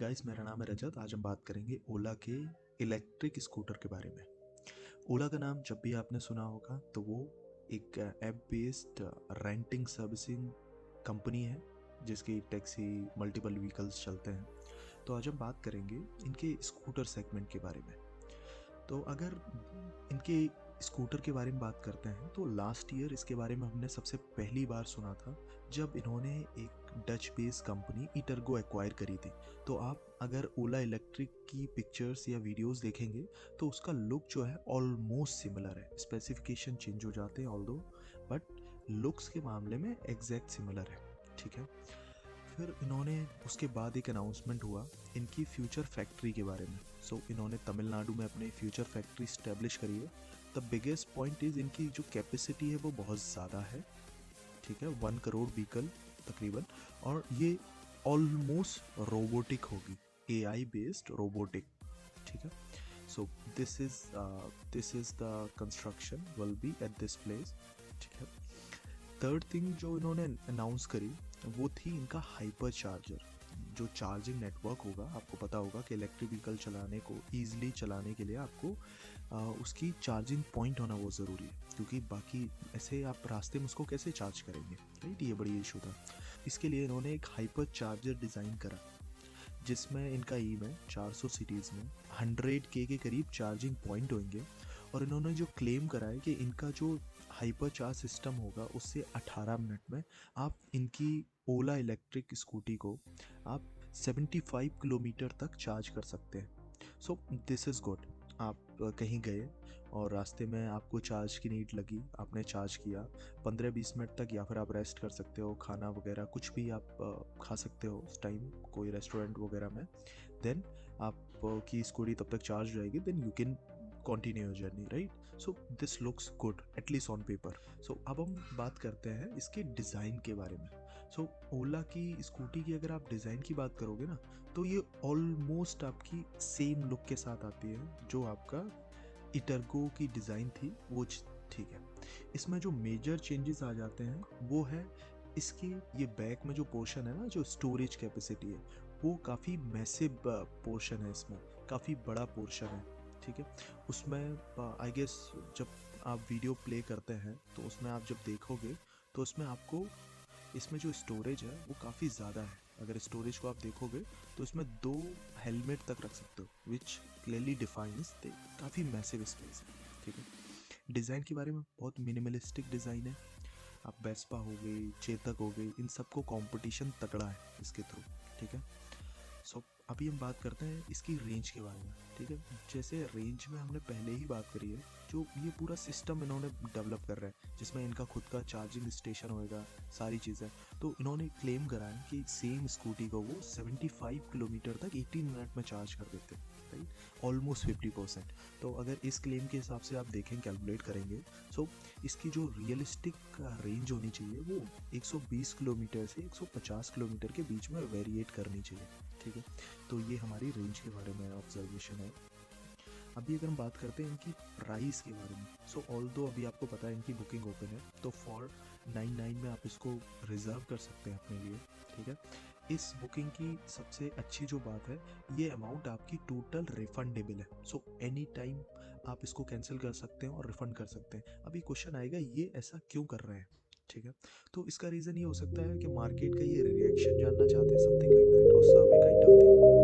Guys, मेरा नाम है रजत। आज हम बात करेंगे ओला के इलेक्ट्रिक स्कूटर के बारे में। ओला का नाम जब भी आपने सुना होगा तो वो एक app based renting servicing company है जिसकी टैक्सी मल्टीपल व्हीकल्स चलते हैं। तो आज हम बात करेंगे इनके स्कूटर सेगमेंट के बारे में। तो अगर इनके स्कूटर के बारे में बात करते हैं तो लास्ट ईयर इसके बारे में हमने सबसे पहली बार सुना था जब इन्होंने एक डच बेस कंपनी ईटरगो एक्वायर करी थी। तो आप अगर ओला इलेक्ट्रिक की पिक्चर्स या वीडियोस देखेंगे तो उसका लुक जो है ऑलमोस्ट सिमिलर है। स्पेसिफिकेशन चेंज हो जाते हैं ऑल्दो, बट लुक्स के मामले में एग्जैक्ट सिमिलर है। ठीक है। फिर इन्होंने उसके बाद एक अनाउंसमेंट हुआ इनकी फ्यूचर फैक्ट्री के बारे में। इन्होंने तमिलनाडु में अपनी फ्यूचर फैक्ट्री स्टैब्लिश करी है। द बिगेस्ट पॉइंट इज़ इनकी जो कैपेसिटी है वो बहुत ज़्यादा है। ठीक है, 1 करोड़ व्हीकल तकरीबन। और ये ऑलमोस्ट रोबोटिक होगी, एआई बेस्ड रोबोटिक। ठीक है। So this is the construction will be at this place. ठीक है। थर्ड थिंग जो इन्होंने अनाउंस करी वो थी इनका हाइपर चार्जर। जो चार्जिंग नेटवर्क होगा, आपको पता होगा कि इलेक्ट्रिक व्हीकल चलाने को ईजिली चलाने के लिए आपको उसकी चार्जिंग पॉइंट होना बहुत ज़रूरी है, क्योंकि बाकी ऐसे आप रास्ते में उसको कैसे चार्ज करेंगे, राइट। ये बड़ी इशू था। इसके लिए इन्होंने एक हाइपर चार्जर डिज़ाइन करा जिसमें इनका एम है 400 सिटीज़ में 100K के करीब चार्जिंग पॉइंट होंगे। और इन्होंने जो क्लेम करा है कि इनका जो हाइपर चार्ज सिस्टम होगा उससे 18 मिनट में आप इनकी ओला इलेक्ट्रिक स्कूटी को आप 75 किलोमीटर तक चार्ज कर सकते हैं। So this is good. आप कहीं गए और रास्ते में आपको चार्ज की नीड लगी, आपने चार्ज किया 15-20 मिनट तक, या फिर आप रेस्ट कर सकते हो, खाना वगैरह कुछ भी आप खा सकते हो उस टाइम कोई रेस्टोरेंट वगैरह में। देन आपकी स्कूटी तब तक चार्ज हो जाएगी, then you can continue your journey, right. So this looks good at least on paper. So अब हम बात करते हैं इसके डिज़ाइन के बारे में। ओला की स्कूटी की अगर आप डिज़ाइन की बात करोगे ना तो ये ऑलमोस्ट आपकी सेम लुक के साथ आती है जो आपका इटरगो की डिज़ाइन थी वो। ठीक है। इसमें जो मेजर चेंजेस आ जाते हैं वो है इसकी ये बैक में जो पोर्शन है ना, जो स्टोरेज कैपेसिटी है वो काफ़ी मैसिव पोर्शन है, इसमें काफ़ी बड़ा पोर्शन है। ठीक है। उसमें आई गेस जब आप वीडियो प्ले करते हैं तो उसमें आप जब देखोगे तो उसमें आपको इसमें जो स्टोरेज है वो काफ़ी ज़्यादा है। अगर स्टोरेज को आप देखोगे तो इसमें 2 हेलमेट तक रख सकते हो, विच क्लियरली डिफाइंस द काफ़ी मैसिव स्पेस है। ठीक है। डिज़ाइन के बारे में बहुत मिनिमलिस्टिक डिज़ाइन है। आप वेस्पा हो गई, चेतक हो गई, इन सबको कंपटीशन तगड़ा है इसके थ्रू। ठीक है। अभी हम बात करते हैं इसकी रेंज के बारे में। ठीक है। जैसे रेंज में हमने पहले ही बात करी है, जो ये पूरा सिस्टम इन्होंने डेवलप कर रहा है जिसमें इनका खुद का चार्जिंग स्टेशन होएगा, सारी चीज़ें। तो इन्होंने क्लेम करा है कि सेम स्कूटी को वो 75 किलोमीटर तक 18 मिनट में चार्ज कर देते हैं, राइट। ऑलमोस्ट 50%। तो अगर इस क्लेम के हिसाब से आप देखें, कैलकुलेट करेंगे, इसकी जो रियलिस्टिक रेंज होनी चाहिए वो 120 किलोमीटर से 150 किलोमीटर के बीच में वेरिएट करनी चाहिए। ठीक है। तो ये हमारी रेंज के बारे में ऑब्जर्वेशन है। अभी अगर हम बात करते हैं इनकी प्राइस के बारे में, ऑल्दो अभी आपको पता है इनकी बुकिंग ओपन है, तो 499 में आप इसको रिज़र्व कर सकते हैं अपने लिए। ठीक है। इस बुकिंग की सबसे अच्छी जो बात है, ये अमाउंट आपकी टोटल रिफंडेबल है। एनी टाइम आप इसको कैंसिल कर सकते हैं और रिफंड कर सकते हैं। अभी क्वेश्चन आएगा ये ऐसा क्यों कर रहे हैं। ठीक है। तो इसका रीज़न ये हो सकता है कि मार्केट का ये रिएक्शन जानना चाहते हैं, समथिंग लाइक दैट, और सर्वे काइंड ऑफ थिंग।